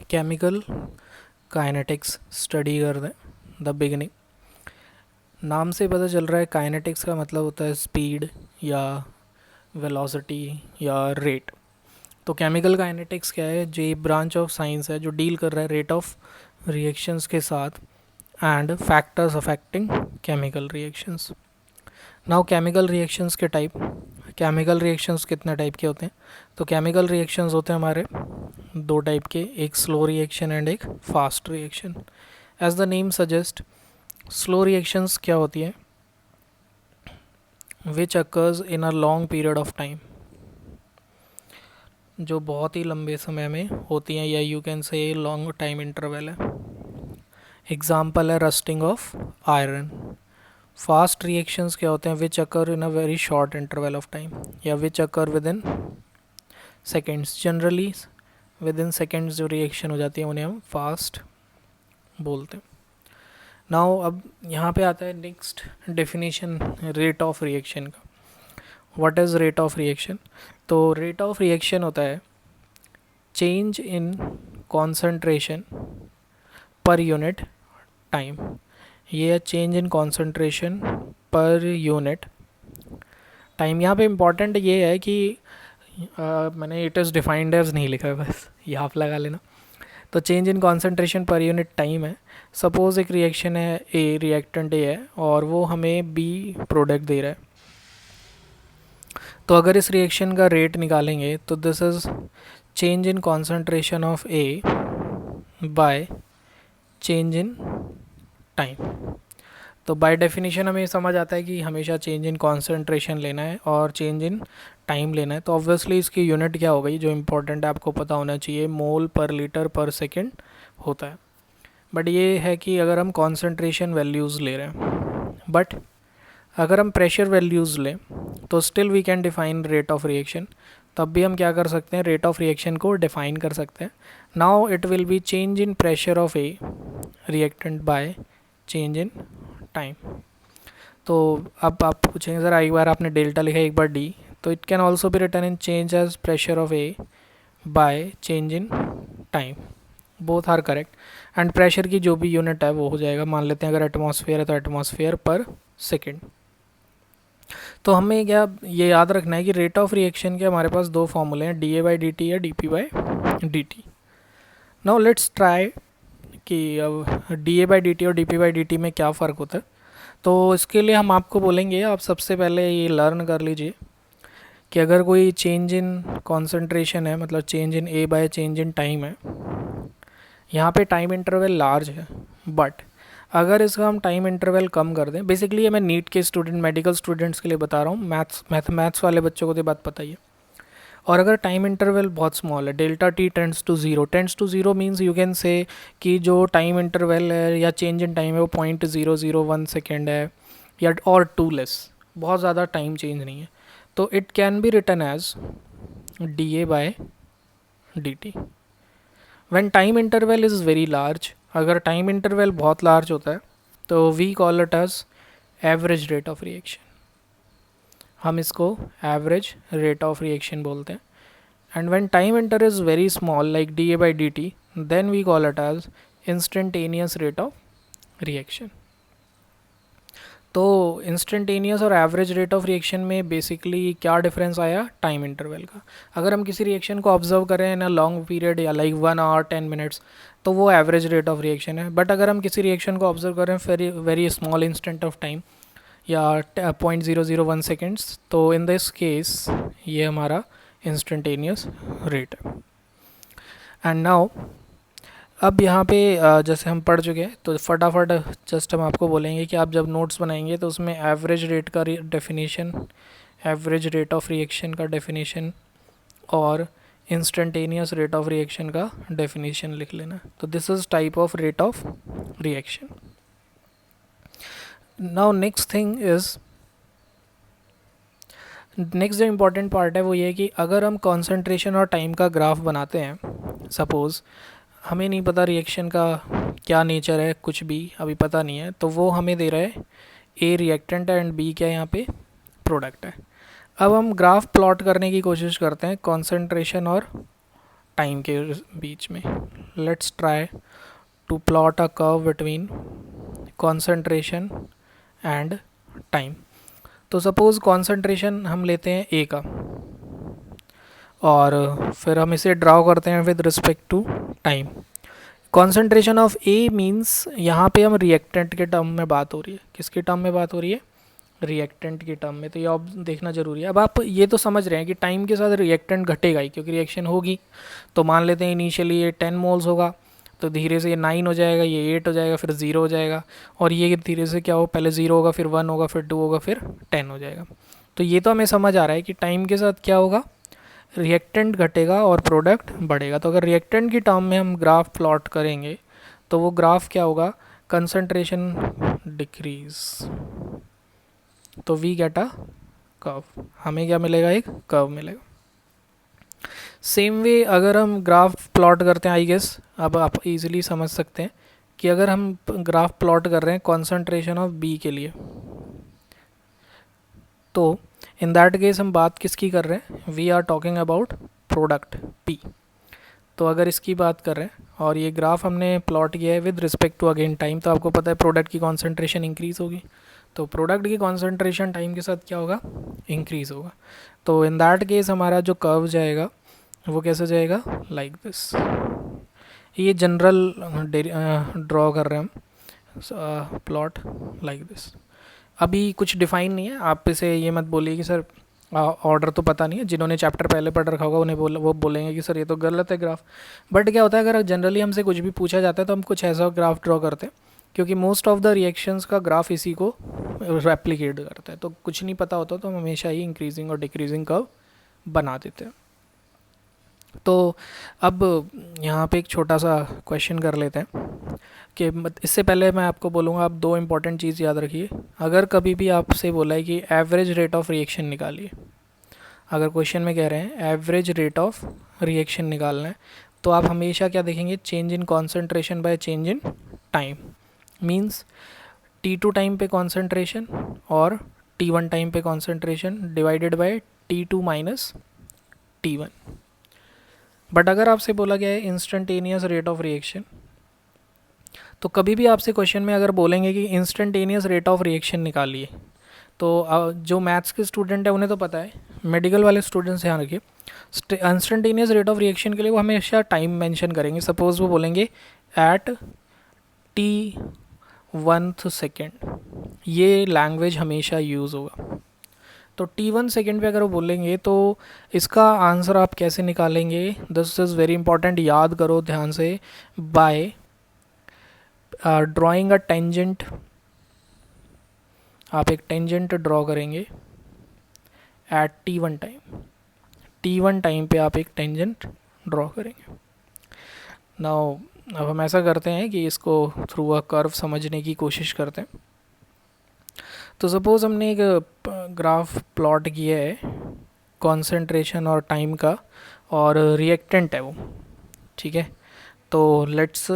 Chemical kinetics study कर दें the beginning. नाम से पता चल रहा है काइनेटिक्स का मतलब होता है स्पीड या वेलोसिटी या रेट। तो केमिकल काइनेटिक्स क्या है? जो ब्रांच ऑफ साइंस है जो डील कर रहा है रेट ऑफ रिएक्शंस के साथ and factors affecting chemical reactions. Now chemical reactions के टाइप, केमिकल रिएक्शंस कितने टाइप के होते हैं? तो केमिकल रिएक्शंस होते हैं हमारे दो टाइप के, एक स्लो रिएक्शन एंड एक fast reaction. As the name suggest, slow reactions क्या होती है? Which occurs in a long period of time, जो बहुत ही लंबे समय में होती हैं, या you can say long time interval है। एग्जाम्पल है rusting of iron. Fast reactions क्या होते हैं? Which occur in a very short interval of time, या which occur within seconds. Generally with in seconds जो रिएक्शन हो जाती है उन्हें हम फास्ट बोलते हैं। नाउ अब यहाँ पे आता है next definition rate of reaction का। What is rate of reaction? तो रेट ऑफ रिएक्शन होता है change in concentration per unit time. ये है change in concentration per unit time. यहाँ पे इम्पॉर्टेंट ये है कि मैंने इट इज़ डिफाइंड एज नहीं लिखा है, बस ये आप लगा लेना। तो change in concentration per unit time है। सपोज़ एक रिएक्शन है ए, रिएक्टेंट ए है और वो हमें बी प्रोडक्ट दे रहा है। तो अगर इस रिएक्शन का रेट निकालेंगे तो this is change in concentration of A by change in time. तो बाय डेफिनेशन हमें समझ आता है कि हमेशा चेंज इन कॉन्सेंट्रेशन लेना है और चेंज इन टाइम लेना है। तो ऑब्वियसली इसकी यूनिट क्या हो गई, जो इम्पोर्टेंट है आपको पता होना चाहिए, मोल पर लीटर पर सेकेंड होता है। बट ये है कि अगर हम कॉन्सेंट्रेशन वैल्यूज़ ले रहे हैं, बट अगर हम प्रेशर वैल्यूज़ लें तो still we can define rate of reaction. तब भी हम क्या कर सकते हैं, रेट ऑफ रिएक्शन को डिफाइन कर सकते हैं। Now it will be change in pressure of a reactant by change in time. तो अब आप पूछेंगे सर एक बार आपने डेल्टा लिखा एक बार डी, तो it can also be written in change as pressure of A by change in time. Both are correct. And pressure की जो भी यूनिट है वो हो जाएगा, मान लेते हैं अगर एटमॉस्फेयर है तो एटमॉस्फेयर पर सेकेंड। तो हमें क्या ये याद रखना है कि रेट ऑफ रिएक्शन के हमारे पास दो फॉर्मूले हैं, D A by D T या D P by D T. Now let's try कि अब D A by D T और D P by D T में क्या फ़र्क होता है। तो इसके लिए हम आपको बोलेंगे, आप सबसे पहले ये लर्न कर लीजिए कि अगर कोई चेंज इन कॉन्सेंट्रेशन है, मतलब change in A by change in time है, यहाँ पे टाइम इंटरवल लार्ज है, बट अगर इसका हम टाइम इंटरवल कम कर दें, बेसिकली ये मैं नीट के स्टूडेंट, मेडिकल स्टूडेंट्स के लिए बता रहा हूँ, मैथ्स वाले बच्चों को तो बात पता ही है। और अगर टाइम इंटरवल बहुत स्मॉल है, delta T tends to zero means you can say कि जो टाइम इंटरवल है या चेंज इन टाइम है वो 0.001 सेकेंड है या और टू लेस, बहुत ज़्यादा टाइम चेंज नहीं है, तो it can be written as D A by D T. When time interval is very large, अगर टाइम इंटरवल बहुत लार्ज होता है तो we call it as average rate of reaction. हम इसको एवरेज रेट ऑफ रिएक्शन बोलते हैं। And when time inter is very small like D A by D T, then we call it as instantaneous rate of reaction. तो instantaneous और average rate of reaction में basically क्या difference आया? Time interval का। अगर हम किसी reaction को ऑब्जर्व करें इन अ लॉन्ग पीरियड या लाइक 1 आवर 10 मिनट्स, तो वो एवरेज रेट ऑफ रिएक्शन है। बट अगर हम किसी रिएक्शन को ऑब्जर्व करें very very small instant of time या 0.001 सेकेंड्स, तो इन दिस केस ये हमारा इंस्टेंटेनियस रेट है। एंड नाउ अब यहाँ पे जैसे हम पढ़ चुके हैं तो फटाफट जस्ट हम आपको बोलेंगे कि आप जब नोट्स बनाएंगे तो उसमें एवरेज रेट का definition, average rate of reaction का डेफिनेशन और इंस्टेंटेनियस रेट ऑफ रिएक्शन का डेफिनेशन लिख लेना। तो this is type of rate of reaction. Now next thing is, next जो इम्पॉर्टेंट पार्ट है वो ये है कि अगर हम कॉन्सेंट्रेशन और टाइम का ग्राफ बनाते हैं, सपोज़ हमें नहीं पता रिएक्शन का क्या नेचर है, कुछ भी अभी पता नहीं है, तो वो हमें दे रहा है ए रिएक्टेंट है एंड बी क्या यहाँ पे प्रोडक्ट है। अब हम ग्राफ प्लॉट करने की कोशिश करते हैं कॉन्सेंट्रेशन और टाइम के बीच में। let's try to plot a curve between concentration and time. तो सपोज़ कॉन्सेंट्रेशन हम लेते हैं ए का और फिर हम इसे ड्रॉ करते हैं with respect to time. Concentration of A means यहाँ पे हम रिएक्टेंट के टर्म में बात हो रही है. किसके टर्म में बात हो रही है? रिएक्टेंट के टर्म में. तो ये अब देखना ज़रूरी है. अब आप ये तो समझ रहे हैं कि टाइम के साथ रिएक्टेंट घटेगा ही, क्योंकि रिएक्शन होगी. तो मान लेते हैं इनिशियली ये 10 मोल्स होगा, तो धीरे से ये 9 हो जाएगा, ये 8 हो जाएगा, फिर 0 हो जाएगा, और ये धीरे से क्या हो, पहले 0 होगा, फिर 1 होगा, फिर 2 होगा, फिर 10 हो जाएगा. तो ये तो हमें समझ आ रहा है कि टाइम के साथ क्या होगा, रिएक्टेंट घटेगा और प्रोडक्ट बढ़ेगा. तो अगर रिएक्टेंट की टर्म में हम ग्राफ प्लॉट करेंगे तो वो ग्राफ क्या होगा, कंसंट्रेशन डिक्रीज. तो वी गेट अ कर्व. हमें क्या मिलेगा? एक कर्व मिलेगा. सेम वे अगर हम ग्राफ प्लॉट करते हैं, आई गेस अब आप इजीली समझ सकते हैं कि अगर हम ग्राफ प्लॉट कर रहे हैं कॉन्सेंट्रेशन ऑफ बी के लिए, तो इन दैट केस हम बात किसकी कर रहे हैं? We are talking about product P. तो अगर इसकी बात कर रहे हैं और ये ग्राफ हमने प्लॉट किया है with respect to again time, तो आपको पता है प्रोडक्ट की कॉन्सेंट्रेशन इंक्रीज़ होगी. तो प्रोडक्ट की कॉन्सेंट्रेशन टाइम के साथ क्या होगा? इंक्रीज़ होगा. तो इन दैट केस हमारा जो कर्व जाएगा वो कैसे जाएगा? Like this. ये जनरल ड्रॉ कर रहे हैं हम प्लॉट लाइक दिस. अभी कुछ डिफाइन नहीं है. आप इसे ये मत बोलिए कि सर ऑर्डर तो पता नहीं है. जिन्होंने चैप्टर पहले पढ़ रखा होगा उन्हें वो बोलेंगे कि सर ये तो गलत है ग्राफ. बट क्या होता है, अगर जनरली हमसे कुछ भी पूछा जाता है तो हम कुछ ऐसा ग्राफ ड्रॉ करते हैं, क्योंकि मोस्ट ऑफ द रिएक्शंस का ग्राफ इसी को रेप्लिकेट करता है. तो कुछ नहीं पता होता तो हम हमेशा ही इंक्रीजिंग और डिक्रीजिंग कर्व बना देते हैं. तो अब यहाँ पे एक छोटा सा क्वेश्चन कर लेते हैं कि इससे पहले मैं आपको बोलूँगा, आप दो इंपॉर्टेंट चीज़ याद रखिए. अगर कभी भी आपसे बोला है कि एवरेज रेट ऑफ रिएक्शन निकालिए, अगर क्वेश्चन में कह रहे हैं एवरेज रेट ऑफ रिएक्शन निकालना है, तो आप हमेशा क्या देखेंगे? Change in concentration bye change in time. Means T2 time पे कॉन्सेंट्रेशन और T1 टाइम पे concentration divided by T2 minus T1. But अगर आपसे बोला गया है इंस्टेंटेनियस रेट ऑफ रिएक्शन, तो कभी भी आपसे क्वेश्चन में अगर बोलेंगे कि इंस्टेंटेनियस रेट ऑफ रिएक्शन निकालिए, तो जो मैथ्स के स्टूडेंट है उन्हें तो पता है. मेडिकल वाले स्टूडेंट्स ध्यान रखिए, इंस्टेंटेनियस रेट ऑफ रिएक्शन के लिए वो हमेशा टाइम मेंशन करेंगे. सपोज वो बोलेंगे एट T1th सेकेंड, ये लैंग्वेज हमेशा यूज़ होगा. तो T1 सेकेंड पे अगर वो बोलेंगे तो इसका आंसर आप कैसे निकालेंगे? दिस इज़ वेरी इंपॉर्टेंट, याद करो ध्यान से. बाय ड्राइंग अ टेंजेंट, आप एक टेंजेंट ड्रॉ करेंगे एट T1 टाइम पे आप एक टेंजेंट ड्रॉ करेंगे. नाउ अब हम ऐसा करते हैं कि इसको थ्रू अ कर्व समझने की कोशिश करते हैं. तो सपोज़ हमने एक ग्राफ प्लॉट किया है कॉन्सेंट्रेशन और टाइम का, और रिएक्टेंट है वो, ठीक है. तो लेट्स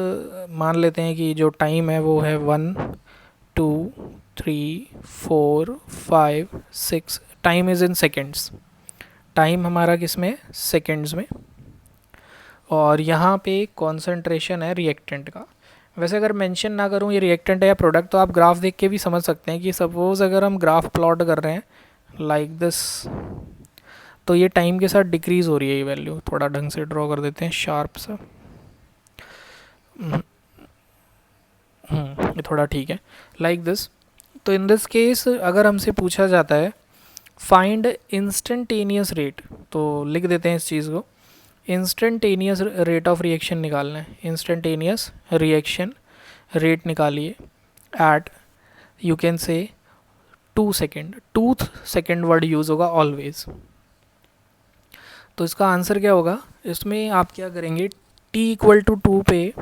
मान लेते हैं कि जो टाइम है वो है 1 2 3 4 5 6. Time is in seconds. Time हमारा किस में? सेकेंड्स में. और यहाँ पे कॉन्सेंट्रेशन है रिएक्टेंट का. वैसे अगर मेंशन ना करूँ ये रिएक्टेंट है या प्रोडक्ट, तो आप ग्राफ देख के भी समझ सकते हैं कि सपोज़ अगर हम ग्राफ प्लॉट कर रहे हैं लाइक दिस, तो ये टाइम के साथ डिक्रीज़ हो रही है ये वैल्यू. थोड़ा ढंग से ड्रॉ कर देते हैं शार्प सा. ये थोड़ा ठीक है लाइक दिस. तो इन दिस केस अगर हमसे पूछा जाता है फाइंड इंस्टेंटेनियस रेट, तो लिख देते हैं इस चीज़ को, इंस्टेंटेनियस रेट ऑफ रिएक्शन निकालना है. इंस्टेंटेनियस रिएक्शन रेट निकालिए at, you can say 2 second. 2 second word use होगा ऑलवेज. तो इसका आंसर क्या होगा? इसमें आप क्या करेंगे? T=2 पे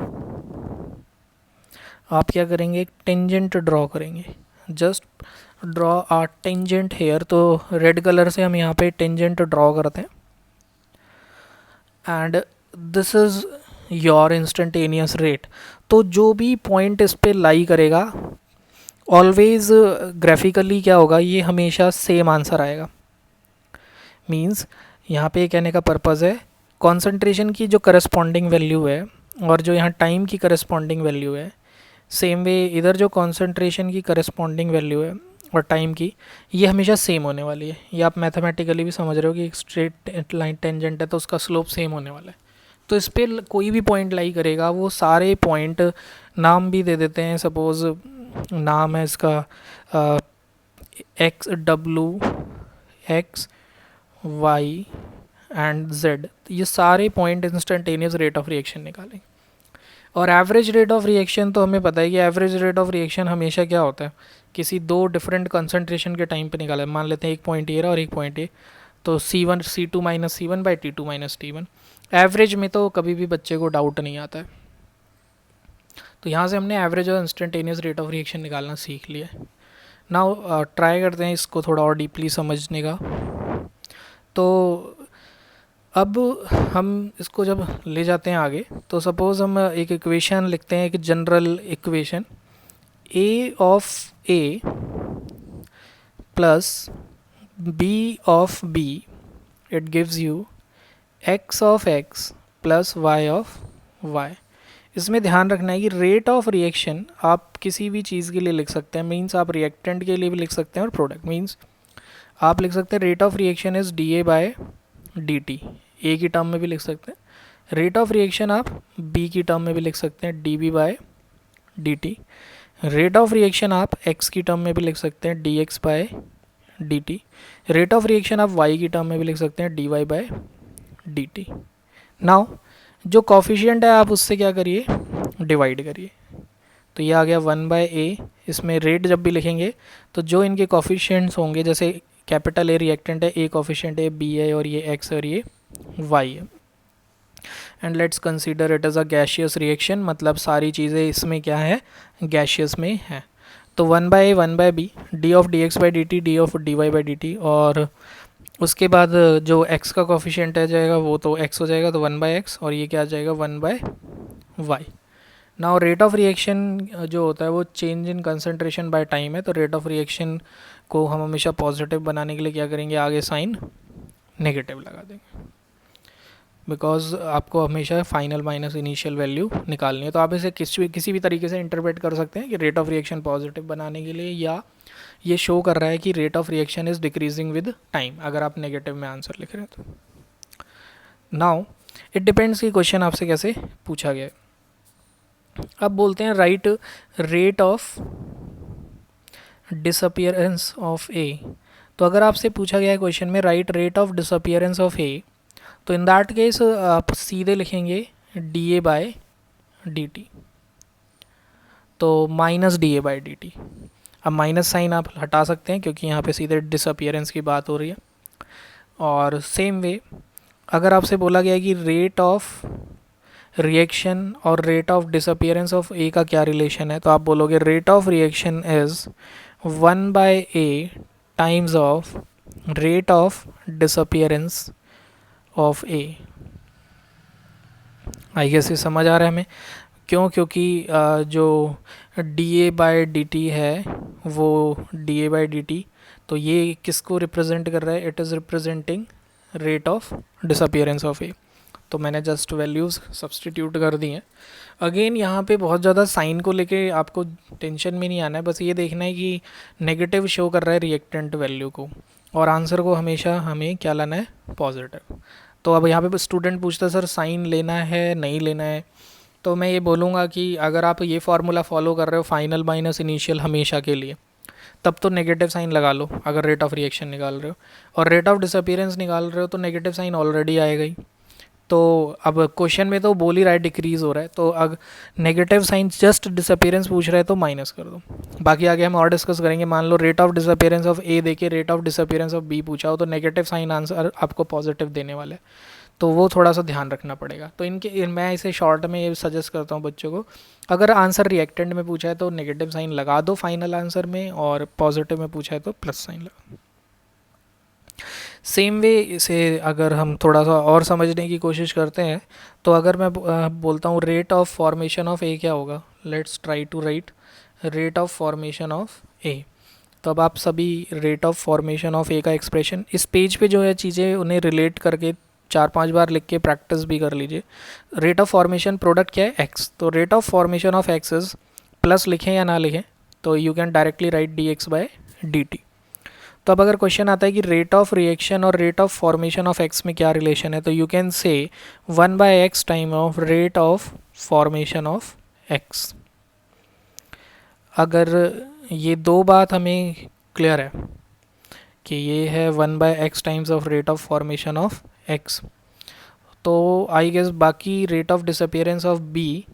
आप क्या करेंगे? एक टेंजेंट ड्रॉ करेंगे. जस्ट ड्रॉ आ टेंजेंट हेयर. तो रेड कलर से हम यहाँ पे टेंजेंट ड्रॉ करते हैं. And this is your instantaneous rate. तो जो भी पॉइंट इस पे लाई करेगा ऑलवेज ग्राफिकली क्या होगा? ये हमेशा सेम आंसर आएगा. मीन्स यहाँ पे कहने का पर्पज़ है कॉन्सेंट्रेशन की जो करस्पॉन्डिंग वैल्यू है और जो यहाँ टाइम की करस्पॉन्डिंग वैल्यू है, सेम वे इधर जो कॉन्सेंट्रेशन की करस्पॉन्डिंग वैल्यू है और टाइम की, ये हमेशा सेम होने वाली है। ये आप मैथमेटिकली भी समझ रहे हो कि एक स्ट्रेट लाइन टेंजेंट है तो उसका स्लोप सेम होने वाला है। तो इस पर कोई भी पॉइंट लाई करेगा, वो सारे पॉइंट नाम भी दे देते हैं। सपोज़ नाम है इसका X W X Y and Z, ये सारे point instantaneous rate of reaction निकालेंगे। और एवरेज रेट ऑफ रिएक्शन तो हमें पता है कि एवरेज रेट ऑफ रिएक्शन हमेशा क्या होता है, किसी दो डिफरेंट कंसंट्रेशन के टाइम पे निकाला है। मान लेते हैं एक पॉइंट ए रहा और एक पॉइंट ए, तो C1 C2 minus C1 by T2 minus T1। Average में तो कभी भी बच्चे को डाउट नहीं आता है। तो यहाँ से हमने एवरेज और इंस्टेंटेनियस रेट ऑफ रिएक्शन निकालना सीख लिया है। नाउ ट्राई करते हैं इसको थोड़ा और डीपली समझने का। तो अब हम इसको जब ले जाते हैं आगे, तो सपोज़ हम एक इक्वेशन लिखते हैं, एक general equation a of a plus b of b, it gives you x of x plus y of y। इसमें ध्यान रखना है कि रेट ऑफ रिएक्शन आप किसी भी चीज़ के लिए लिख सकते हैं, मीन्स आप रिएक्टेंट के लिए भी लिख सकते हैं और प्रोडक्ट, मीन्स आप लिख सकते हैं rate of reaction is dA by dt, A की टर्म में भी लिख सकते हैं। रेट ऑफ रिएक्शन आप बी की टर्म में भी लिख सकते हैं, dB by dt। Rate of reaction आप x की टर्म में भी लिख सकते हैं, dx by dt। Rate of reaction आप y की टर्म में भी लिख सकते हैं, dy बाय dt। नाउ जो कॉफिशिएंट है आप उससे क्या करिए, डिवाइड करिए। तो ये आ गया 1/a। इसमें रेट जब भी लिखेंगे तो जो इनके कॉफिशिएंट्स होंगे, जैसे कैपिटल A रिएक्टेंट है, A कॉफिशिएंट है, B है और ये x और ये y है। And let's consider it as a gaseous reaction, मतलब सारी चीज़ें इसमें क्या है, गैशियस में है। तो 1/a 1/b, d of dx by dt, d of dy by dt, और उसके बाद जो x का कॉफिशिएंट आ जाएगा वो तो x हो जाएगा, तो 1/x, और ये क्या आ जाएगा 1/y। Now rate of reaction जो होता है वो change in concentration by time है। तो रेट ऑफ रिएक्शन को हम हमेशा पॉजिटिव बनाने के लिए क्या करेंगे, आगे साइन नेगेटिव लगा देंगे, बिकॉज आपको हमेशा फाइनल माइनस इनिशियल वैल्यू निकालनी है। तो आप इसे किसी भी तरीके से इंटरप्रेट कर सकते हैं कि रेट ऑफ रिएक्शन पॉजिटिव बनाने के लिए, या ये शो कर रहा है कि rate of reaction is decreasing with time, अगर आप नेगेटिव में आंसर लिख रहे हैं तो। नाउ इट डिपेंड्स कि क्वेश्चन आपसे कैसे पूछा गया है। अब बोलते हैं write rate of disappearance of A. तो अगर आपसे पूछा गया है क्वेश्चन में write rate of disappearance of A, तो इन दैट केस आप सीधे लिखेंगे dA बाय dt, तो माइनस dA बाय dt। अब माइनस साइन आप हटा सकते हैं क्योंकि यहाँ पे सीधे डिसअपियरेंस की बात हो रही है। और सेम वे अगर आपसे बोला गया है कि रेट ऑफ रिएक्शन और rate of disappearance of A का क्या रिलेशन है, तो आप बोलोगे rate of reaction is 1/a times of rate of disappearance of A. I guess ये समझ आ रहा है हमें क्यों, क्योंकि जो dA बाय dt है वो dA बाय dt, तो ये किसको रिप्रेजेंट कर रहा है, it is representing rate of disappearance of A. तो मैंने जस्ट वैल्यूज़ सब्सटीट्यूट कर दी हैं। अगेन यहाँ पे बहुत ज़्यादा साइन को लेके आपको टेंशन में नहीं आना है, बस ये देखना है कि नेगेटिव शो कर रहा है रिएक्टेंट वैल्यू को, और आंसर को हमेशा हमें क्या लाना है, पॉजिटिव। तो अब यहाँ पे स्टूडेंट पूछता है सर साइन लेना है नहीं लेना है, तो मैं ये बोलूँगा कि अगर आप ये फार्मूला फॉलो कर रहे हो फाइनल माइनस इनिशियल हमेशा के लिए, तब तो नेगेटिव साइन लगा लो अगर रेट ऑफ रिएक्शन निकाल रहे हो, और रेट ऑफ डिसअपियरेंस निकाल रहे हो तो नेगेटिव साइन ऑलरेडी आएगा ही। तो अब क्वेश्चन में तो बोल ही रहा है डिक्रीज़ हो रहा है, तो अगर नेगेटिव साइन जस्ट डिसअपियरेंस पूछ रहा है तो माइनस कर दो। बाकी आगे हम और डिस्कस करेंगे। मान लो rate of disappearance of A देके rate of disappearance of B पूछा हो तो नेगेटिव साइन आंसर आपको पॉजिटिव देने वाला है, तो वो थोड़ा सा ध्यान रखना पड़ेगा। तो मैं इसे शॉर्ट में ये सजेस्ट करता हूँ बच्चों को, अगर आंसर रिएक्टेंट में पूछा है तो नेगेटिव साइन लगा दो फाइनल आंसर में, और पॉजिटिव में पूछा है तो प्लस साइन लगा। सेम वे इसे अगर हम थोड़ा सा और समझने की कोशिश करते हैं, तो अगर मैं बोलता हूँ rate of formation of A क्या होगा, let's try to write rate of formation of A. तो अब आप सभी rate of formation of A का एक्सप्रेशन इस पेज पे जो है चीज़ें उन्हें रिलेट करके 4-5 बार लिख के प्रैक्टिस भी कर लीजिए। रेट ऑफ फॉर्मेशन प्रोडक्ट क्या है, एक्स, तो rate of formation of x is, plus लिखें या ना लिखें तो you can directly write d x by D t. तो अब अगर क्वेश्चन आता है कि रेट ऑफ रिएक्शन और rate of formation of x में क्या रिलेशन है, तो you can say 1/x time of rate of formation of x. अगर ये दो बात हमें क्लियर है कि ये है 1/x times of rate of formation of x, तो आई गेस बाकी rate of disappearance of b,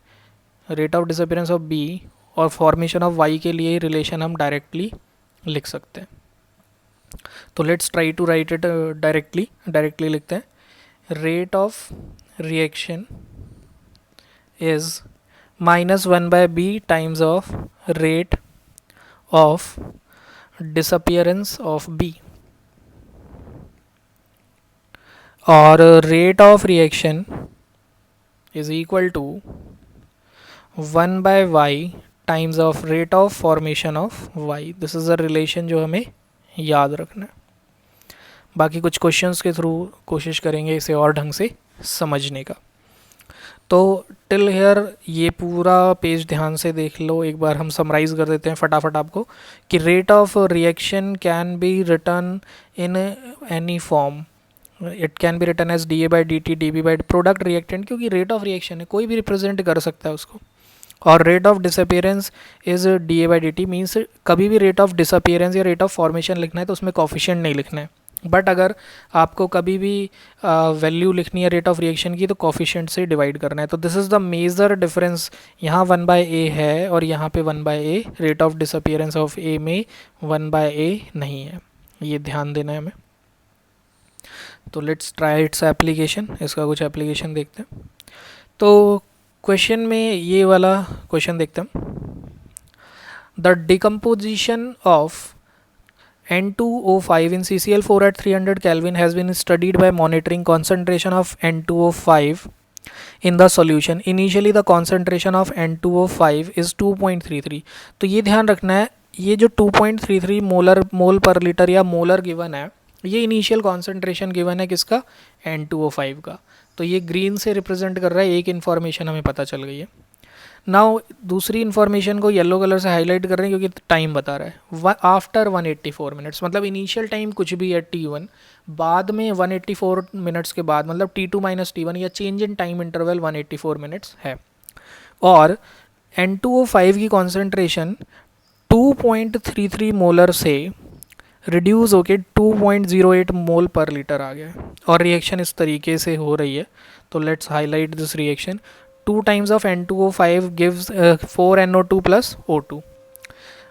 rate of disappearance of b और फॉर्मेशन ऑफ वाई के लिए रिलेशन हम डायरेक्टली लिख सकते हैं। तो let's try to write it directly लिखते हैं। Rate of reaction is -1/b times of rate of disappearance of b, और rate of reaction is equal to 1/y times of rate of formation of y। This is a relation जो हमें याद रखना है। बाकी कुछ क्वेश्चंस के through कोशिश करेंगे इसे और ढंग से समझने का। तो टिल हेयर ये पूरा पेज ध्यान से देख लो, एक बार हम समराइज कर देते हैं फटाफट आपको कि rate of reaction can be written in any form. It can be written as D A by D t, d b by product reactant, क्योंकि रेट ऑफ रिएक्शन है कोई भी रिप्रेजेंट कर सकता है उसको। और rate of disappearance is d A by D t, means कभी भी रेट ऑफ डिसअपियरेंस या रेट ऑफ फॉर्मेशन लिखना है तो उसमें कॉफिशिएंट नहीं लिखना है, बट अगर आपको कभी भी वैल्यू लिखनी है रेट ऑफ रिएक्शन की तो कॉफिशिएंट से डिवाइड करना है। तो this is the major difference, यहाँ 1/a है और यहाँ पे 1/a, rate of disappearance of a में 1/a नहीं है, ये ध्यान देना है हमें। तो लेट्स ट्राई इट्स एप्लीकेशन, इसका कुछ एप्लीकेशन देखते हैं। तो क्वेश्चन में ये वाला क्वेश्चन देखते हैं, the decomposition of N2O5 in CCl4 at 300 Kelvin has been studied by monitoring concentration of N2O5 in the solution. Initially the concentration of N2O5 is 2.33। तो ये ध्यान रखना है, ये जो 2.33 मोल पर लीटर या मोलर गिवन है, ये इनिशियल कॉन्सेंट्रेशन गिवन है किसका, N2O5 का। तो ये ग्रीन से रिप्रेजेंट कर रहा है, एक इन्फॉर्मेशन हमें पता चल गई है। नाउ दूसरी इन्फॉर्मेशन को येलो कलर से हाईलाइट कर रहे हैं क्योंकि टाइम बता रहा है, आफ्टर 184 मिनट्स, मतलब इनिशियल टाइम कुछ भी है T1, बाद में 184 मिनट्स के बाद मतलब T2 - T1 या change in time interval 184 minutes है। और N2O5 की कॉन्सेंट्रेशन 2.33 मोलर से रिड्यूस होके 2.08 मोल पर लीटर आ गया और रिएक्शन इस तरीके से हो रही है। तो let's highlight this reaction. 2 times of N2O5 gives 4NO2 plus O2।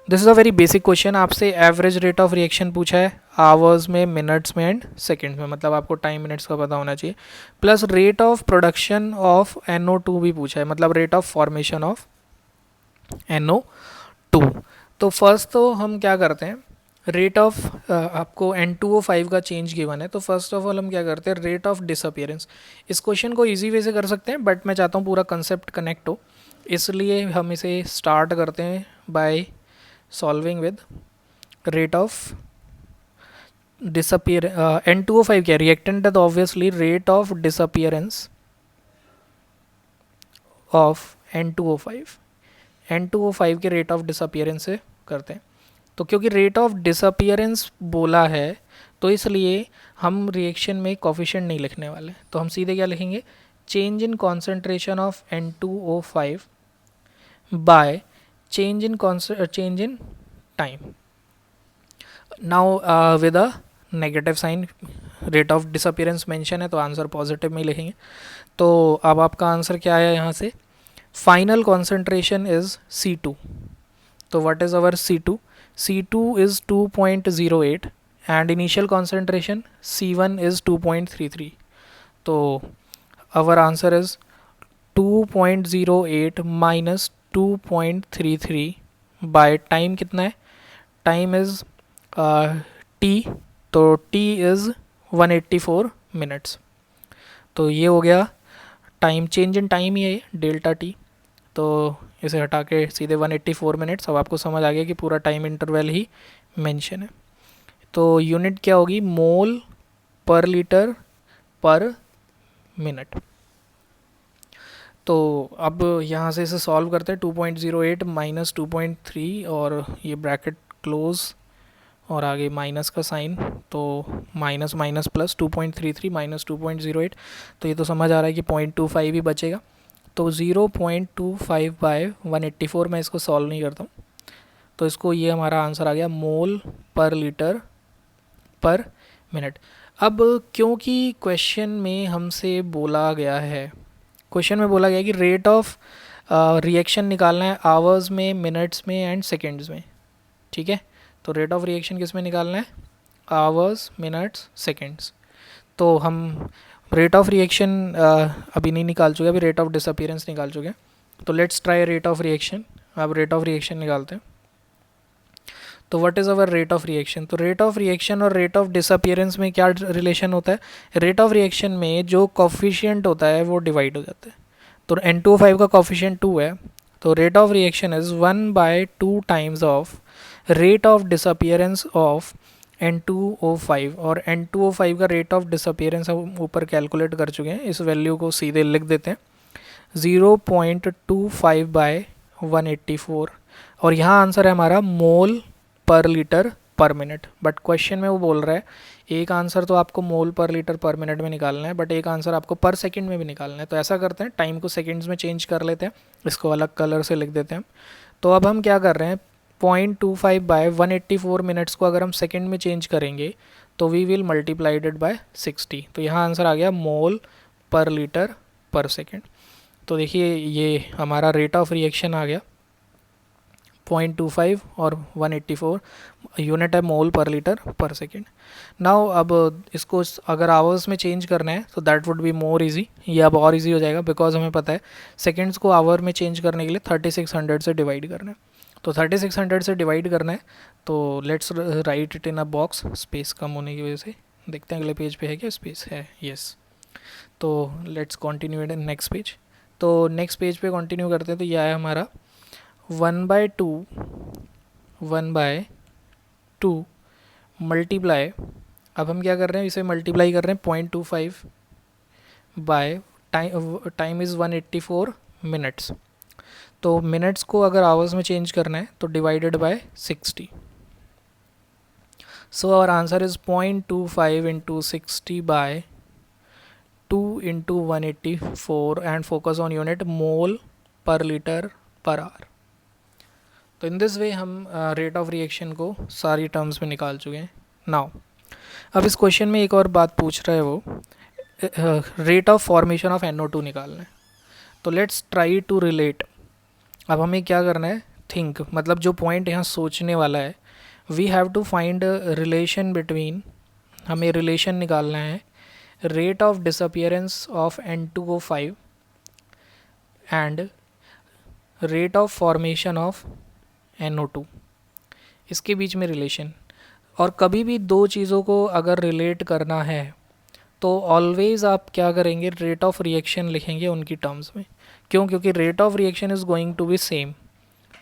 This is a very basic question, आपसे एवरेज रेट ऑफ रिएक्शन पूछा है आवर्स में, मिनट्स में एंड सेकेंड्स में, मतलब आपको टाइम मिनट्स का पता होना चाहिए। Plus rate of production of NO2 भी पूछा है, मतलब rate of formation of NO2। तो फर्स्ट तो हम क्या करते हैं, रेट ऑफ आपको N2O5 का चेंज गिवन है, तो फर्स्ट ऑफ ऑल हम क्या करते हैं, रेट ऑफ डिसअपियरेंस। इस क्वेश्चन को इजी वे से कर सकते हैं बट मैं चाहता हूँ पूरा कंसेप्ट कनेक्ट हो, इसलिए हम इसे स्टार्ट करते हैं by solving with rate of disappear. N2O5 क्या रिएक्टेंट है, तो obviously rate of disappearance of N2O5 के रेट ऑफ डिसअपियरेंस से करते हैं। तो क्योंकि रेट ऑफ डिसअपियरेंस बोला है तो इसलिए हम रिएक्शन में कोफिशिएंट नहीं लिखने वाले, तो हम सीधे क्या लिखेंगे, change in concentration of N2O5 by change in time. Now with a negative sign, rate of disappearance mention है तो आंसर पॉजिटिव में ही लिखेंगे। तो अब आपका आंसर क्या आया यहाँ से, फाइनल कॉन्सेंट्रेशन इज C2। तो what is our C2? C2 is 2.08 and initial concentration C1 is 2.33। तो our answer is 2.08 minus 2.33 by time कितना है, टाइम इज़ T, तो T इज़ 184 मिनट्स। तो ये हो गया टाइम, चेंज इन टाइम ही है डेल्टा T, तो इसे हटा के सीधे 184 मिनट्स। अब आपको समझ आ गया कि पूरा टाइम इंटरवल ही मेंशन है। तो यूनिट क्या होगी, मोल पर लीटर पर मिनट। तो अब यहाँ से इसे सॉल्व करते हैं। 2.08 माइनस 2.3 और ये ब्रैकेट क्लोज और आगे माइनस का साइन, तो माइनस माइनस प्लस 2.33 माइनस 2.08, तो ये तो समझ आ रहा है कि 0.25 ही बचेगा। तो 0.25 बाय 184 मैं इसको सॉल्व नहीं करता हूँ, तो इसको ये हमारा आंसर आ गया मोल पर लीटर पर मिनट। अब क्योंकि क्वेश्चन में हमसे बोला गया है, क्वेश्चन में बोला गया है कि रेट ऑफ रिएक्शन निकालना है आवर्स में, मिनट्स में एंड सेकेंड्स में, ठीक है। तो रेट ऑफ रिएक्शन किस में निकालना है, आवर्स, मिनट्स, सेकेंड्स। तो हम रेट ऑफ रिएक्शन अभी नहीं निकाल चुके, अभी रेट ऑफ डिसअपीयरेंस निकाल चुके हैं। तो let's try rate of reaction. अब रेट ऑफ रिएक्शन निकालते हैं। तो what is our rate of reaction, तो रेट ऑफ रिएक्शन और रेट ऑफ डिसअपीयरेंस में क्या रिलेशन होता है, रेट ऑफ रिएक्शन में जो कॉफिशिएंट होता है वो डिवाइड हो जाता है। तो N2O5 का कॉफिशिएंट 2 है, तो rate of reaction is 1/2 times of rate of disappearance of N2O5, और N2O5 का रेट ऑफ डिसअपीयरेंस हम ऊपर कैलकुलेट कर चुके हैं, इस वैल्यू को सीधे लिख देते हैं 0.25/184, और यहाँ आंसर है हमारा मोल per litre per minute. But question में वो बोल रहा है एक आंसर तो आपको मोल पर लीटर पर मिनट में निकालना है, बट एक आंसर आपको पर सेकंड में भी निकालना है। तो ऐसा करते हैं, टाइम को सेकंड्स में चेंज कर लेते हैं, इसको अलग कलर से लिख देते हैं। तो अब हम क्या कर रहे हैं, 0.25/184 मिनट्स को अगर हम सेकंड में चेंज करेंगे तो वी विल मल्टीप्लाइडेड बाय 60। तो यहाँ आंसर आ गया मोल पर लीटर पर सेकेंड। तो देखिए ये हमारा रेट ऑफ रिएक्शन आ गया 0.25 और 184 यूनिट है मोल per litre per second. Now अब इसको अगर आवर्स में चेंज करना है तो that would be more easy, ये अब और इजी हो जाएगा, बिकॉज हमें पता है सेकेंड्स को आवर में चेंज करने के लिए 3600 से डिवाइड करना है। तो 3600 से डिवाइड करना है, तो let's write it in a box. Space कम होने की वजह से देखते हैं अगले पेज पे है क्या स्पेस है, यस। तो let's continue it in next page. तो नेक्स्ट पेज पे कंटिन्यू करते हैं। तो यह है हमारा 1/2 मल्टीप्लाई, अब हम क्या कर रहे हैं, इसे मल्टीप्लाई कर रहे हैं 0.25 बाय टाइम इज़ 184 मिनट्स। तो मिनट्स को अगर आवर्स में चेंज करना है तो divided by 60। So our answer is 0.25 into 60 by 2 into 184 and focus on unit mole per litre per hour. तो इन दिस वे हम रेट ऑफ रिएक्शन को सारी टर्म्स में निकाल चुके हैं। नाउ अब इस क्वेश्चन में एक और बात पूछ रहा है वो, rate of formation of NO2 निकालना है। तो लेट्स ट्राई टू रिलेट। अब हमें क्या करना है, थिंक, मतलब जो पॉइंट यहाँ सोचने वाला है, we have to find relation between, हमें रिलेशन निकालना है rate of disappearance of N2O5 and rate of formation of NO2, इसके बीच में रिलेशन। और कभी भी दो चीज़ों को अगर रिलेट करना है तो ऑलवेज़ आप क्या करेंगे, रेट ऑफ रिएक्शन लिखेंगे उनकी टर्म्स में। क्यों, क्योंकि rate of reaction is going to be same.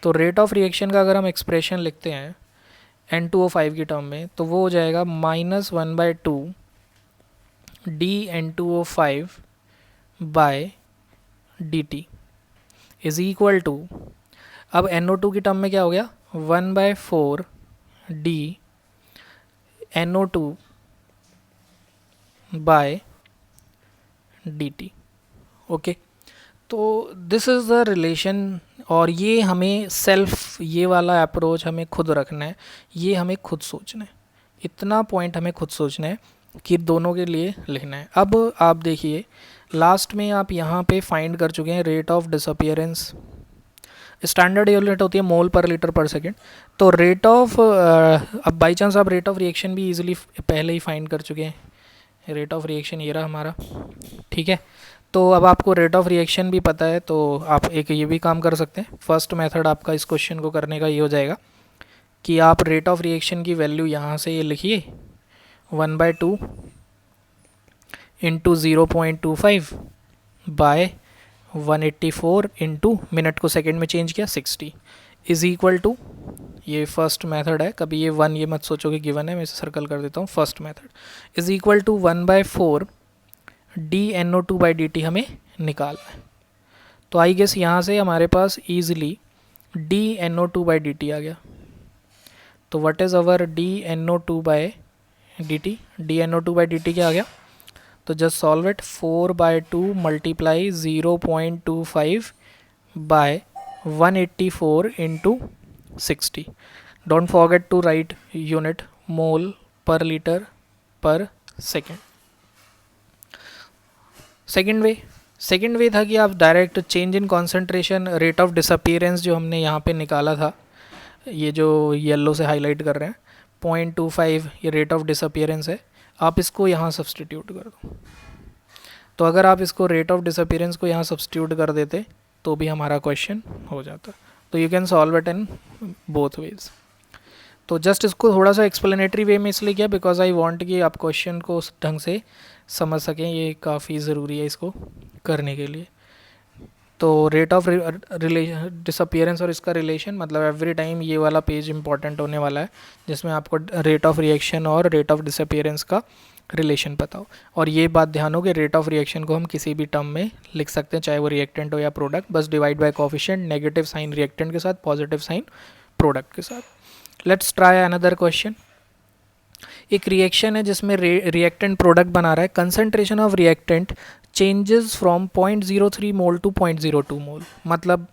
तो रेट ऑफ रिएक्शन का अगर हम एक्सप्रेशन लिखते हैं N2O5 की टर्म में, तो वो हो जाएगा -1/2 dN2O5 by dt is equal to, अब NO2 की टर्म में क्या हो गया, 1/4 d NO2 by dt। Okay, तो दिस इज़ द रिलेशन, और ये हमें सेल्फ, ये वाला अप्रोच हमें खुद रखना है, ये हमें खुद सोचना है, इतना पॉइंट हमें खुद सोचना है कि दोनों के लिए लिखना है। अब आप देखिए लास्ट में आप यहाँ पे फाइंड कर चुके हैं rate of disappearance, standard unit होती है मोल पर लीटर पर सेकेंड। तो रेट ऑफ, अब बाई चांस आप रेट ऑफ रिएक्शन भी इजीली पहले ही फाइंड कर चुके हैं, रेट ऑफ रिएक्शन ये रहा हमारा, ठीक है। तो अब आपको रेट ऑफ रिएक्शन भी पता है, तो आप एक ये भी काम कर सकते हैं। फर्स्ट मेथड आपका इस क्वेश्चन को करने का ये हो जाएगा कि आप रेट ऑफ रिएक्शन की वैल्यू यहाँ से ये लिखिए 1/2 इंटू 0.25 बाय 184 इंटू मिनट को सेकेंड में चेंज किया 60 इज़ इक्वल टू, ये फर्स्ट मेथड है, कभी ये वन ये मत सोचो कि गिवन है, मैं इसे सर्कल कर देता हूँ, first method is equal to 1/4 dNO2/dt हमें निकालना है। तो आई गेस यहाँ से हमारे पास ईजिली dNO2/dt आ गया। तो what is our dNO2/dt? dNO2/dt क्या आ गया? तो just solve it, 4/2 multiply 0.25 by 184 into 60। Don't forget to write unit mole per litre per second. Second way था कि आप direct change in concentration, rate of disappearance जो हमने यहाँ पे निकाला था, ये जो येलो से हाईलाइट कर रहे हैं 0.25 ये रेट ऑफ डिसअपीयरेंस है, आप इसको यहाँ सब्सटीट्यूट कर दो। तो अगर आप इसको रेट ऑफ डिसअपीयरेंस को यहाँ सब्सटीट्यूट कर देते तो भी हमारा क्वेश्चन हो जाता। तो you can solve it in both ways. तो जस्ट इसको थोड़ा सा एक्सप्लेनेटरी वे में इसलिए किया बिकॉज आई वांट कि आप क्वेश्चन को उस ढंग से समझ सकें, ये काफ़ी ज़रूरी है इसको करने के लिए। तो रेट ऑफ डिसअपीयरेंस और इसका रिलेशन, मतलब एवरी टाइम ये वाला पेज इंपॉर्टेंट होने वाला है जिसमें आपको रेट ऑफ रिएक्शन और रेट ऑफ डिसअपीयरेंस का रिलेशन पता हो। और ये बात ध्यान हो कि रेट ऑफ रिएक्शन को हम किसी भी टर्म में लिख सकते हैं, चाहे वो रिएक्टेंट हो या प्रोडक्ट, बस divide by coefficient, negative sign reactant के साथ, पॉजिटिव साइन प्रोडक्ट के साथ। Let's try another question. एक रिएक्शन है जिसमें रिएक्टेंट प्रोडक्ट बना रहा है। Concentration of reactant changes from 0.03 mole to 0.02 mole. मतलब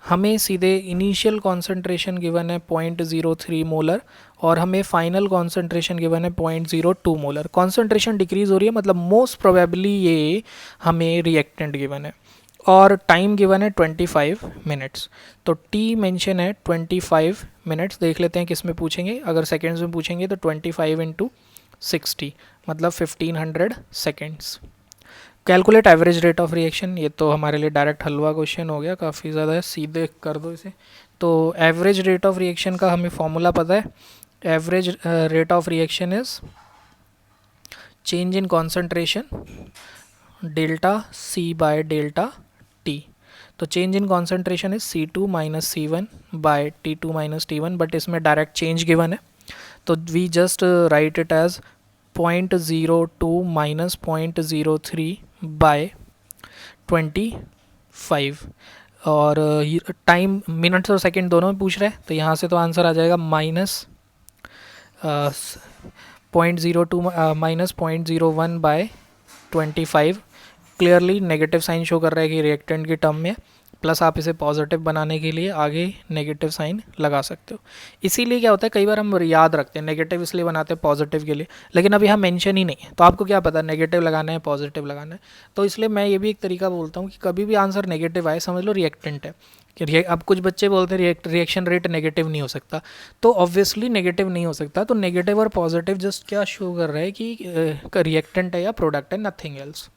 हमें सीधे इनिशियल कॉन्सेंट्रेशन गिवन है 0.03 मोलर और हमें फाइनल कॉन्सेंट्रेशन गिवन है 0.02 मोलर। कॉन्सेंट्रेशन डिक्रीज हो रही है, मतलब मोस्ट प्रोबेबली ये हमें रिएक्टेंट गिवन है और टाइम गिवन है 25 मिनट्स। तो टी मेंशन है 25 मिनट्स। देख लेते हैं किस में पूछेंगे। अगर सेकेंड्स में पूछेंगे तो 25 इंटू 60 मतलब 1500 seconds. Calculate average rate of reaction, ये तो हमारे लिए डायरेक्ट हलवा क्वेश्चन हो गया, काफ़ी ज़्यादा है, सीधे कर दो इसे। तो एवरेज रेट ऑफ रिएक्शन का हमें फॉर्मूला पता है। Average rate of reaction is change in concentration delta C by delta T. तो change in concentration is C2 minus C1 by T2 minus T1, but इसमें डायरेक्ट चेंज गिवन है तो we just write it as 0.02 minus 0.03 by 25। और time minutes और second दोनों में पूछ रहे हैं, तो यहाँ से तो आंसर आ जाएगा minus 0.02 minus 0.01 by 25। Clearly negative sign show कर रहा है कि रिएक्टेंट की टर्म में, प्लस आप इसे पॉजिटिव बनाने के लिए आगे नेगेटिव साइन लगा सकते हो। इसीलिए क्या होता है, कई बार हम याद रखते हैं नेगेटिव इसलिए बनाते हैं पॉजिटिव के लिए, लेकिन अभी हम मेंशन ही नहीं है तो आपको क्या पता नेगेटिव लगाना है पॉजिटिव लगाना है। तो इसलिए मैं ये भी एक तरीका बोलता हूँ कि कभी भी आंसर नेगेटिव आए समझ लो रिएक्टेंट है। कि अब कुछ बच्चे बोलते हैं रिएक्शन रेट नेगेटिव नहीं हो सकता, तो ऑब्वियसली नेगेटिव नहीं हो सकता। तो नेगेटिव और पॉजिटिव जस्ट क्या शो कर रहा है कि रिएक्टेंट है या प्रोडक्ट है, नथिंग एल्स।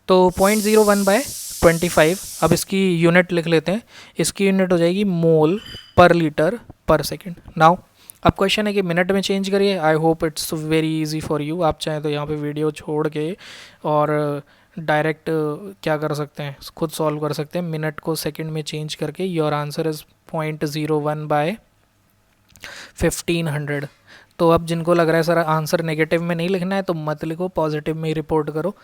तो 0.01 बाय 25, अब इसकी यूनिट लिख लेते हैं। इसकी यूनिट हो जाएगी मोल per litre per second. Now अब क्वेश्चन है कि मिनट में चेंज करिए। I hope it's very easy for you. आप चाहें तो यहाँ पे वीडियो छोड़ के और डायरेक्ट क्या कर सकते हैं, खुद सॉल्व कर सकते हैं। मिनट को सेकेंड में चेंज करके योर आंसर इज़ 0.01 बाय 1500। तो अब जिनको लग रहा है सर आंसर नेगेटिव में नहीं लिखना है तो मत लिखो, पॉजिटिव में ही रिपोर्ट करो,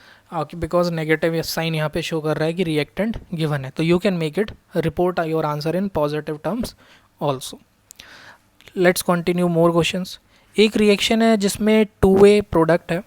बिकॉज नेगेटिव साइन यहाँ पे शो कर रहा है कि रिएक्टेंट गिवन है। तो you can make it report your answer in positive terms also. Let's continue more questions. एक रिएक्शन है जिसमें 2A प्रोडक्ट है,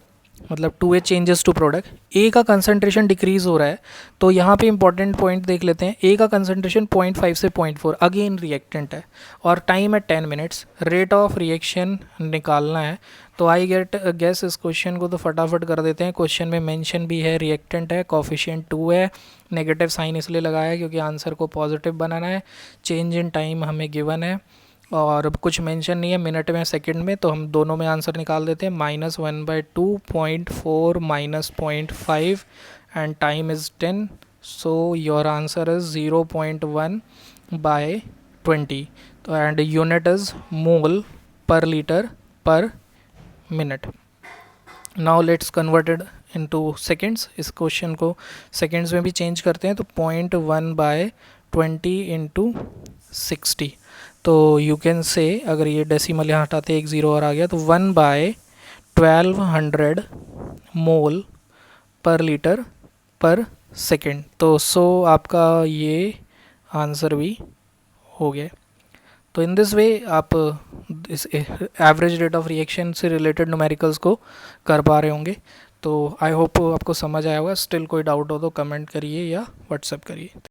मतलब 2A चेंजेस टू प्रोडक्ट। ए का कंसंट्रेशन डिक्रीज हो रहा है, तो यहाँ पे इंपॉर्टेंट पॉइंट देख लेते हैं। ए का कंसंट्रेशन 0.5 से 0.4, अगेन रिएक्टेंट है और टाइम है 10 मिनट्स। रेट ऑफ रिएक्शन निकालना है। तो आई गेस इस क्वेश्चन को तो फटाफट कर देते हैं। क्वेश्चन में मेंशन भी है रिएक्टेंट है, कोफिशिएंट 2 है, नेगेटिव साइन इसलिए लगाया है क्योंकि आंसर को पॉजिटिव बनाना है। चेंज इन टाइम हमें गिवन है और कुछ मेंशन नहीं है मिनट में सेकंड में, तो हम दोनों में आंसर निकाल देते हैं। -1/2 0.4 minus 0.5 and time is 10, so your answer is 0.1 by 20। तो and unit is mole per litre per minute. Now let's converted into seconds. इस क्वेश्चन को सेकेंड्स में भी चेंज करते हैं, तो 0.1 बाय 20 इंटू 60। तो यू कैन से, अगर ये डेसिमल यहाँ हटाते एक ज़ीरो और आ गया, तो 1/1200 मोल पर लीटर पर सेकेंड। तो आपका ये आंसर भी हो गया। तो इन दिस वे आप इस एवरेज रेट ऑफ रिएक्शन से रिलेटेड न्यूमेरिकल्स को कर पा रहे होंगे। तो आई होप आपको समझ आया होगा। स्टिल कोई डाउट हो तो कमेंट करिए या व्हाट्सएप करिए।